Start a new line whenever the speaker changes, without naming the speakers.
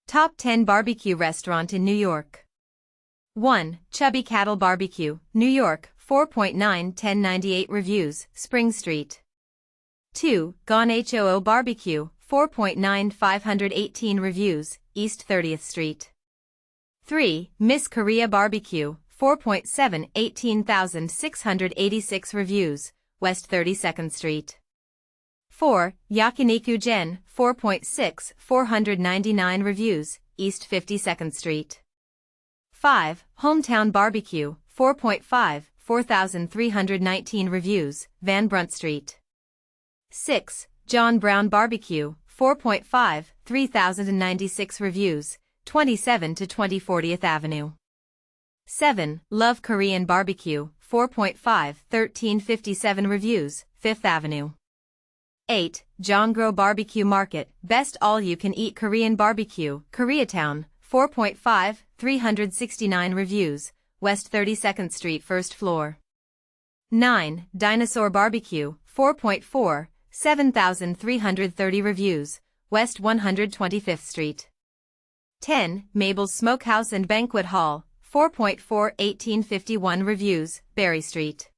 Top 10 Barbecue Restaurant in New York. 1. Chubby Cattle BBQ, New York, 4.9 1098 reviews, Spring Street. 2. GAN-HOO BBQ, 4.9 518 reviews, East 30th Street. 3. Miss KOREA BBQ, 4.7 18,686 reviews, West 32nd Street. 4. Yakiniku Gen, 4.6 499 reviews, East 52nd Street. 5. Hometown Barbecue, 4.5 4,319 reviews, Brunt St. 6. Brown BBQ, 4.5 3,096 reviews, 27 to 20 40th Avenue. 7. Love Korean BBQ, 4.5 1357 reviews, 5th Avenue. 8. Jongro Barbecue Market, Best All-You-Can-Eat Korean Barbecue, Koreatown, 4.5 369 reviews, West 32nd Street 1st floor. 9. Dinosaur Bar-B-Que, 4.4 7,330 reviews, West 125th Street. 10. Mable's Smokehouse and Banquet Hall, 4.4 1851 reviews, Berry Street.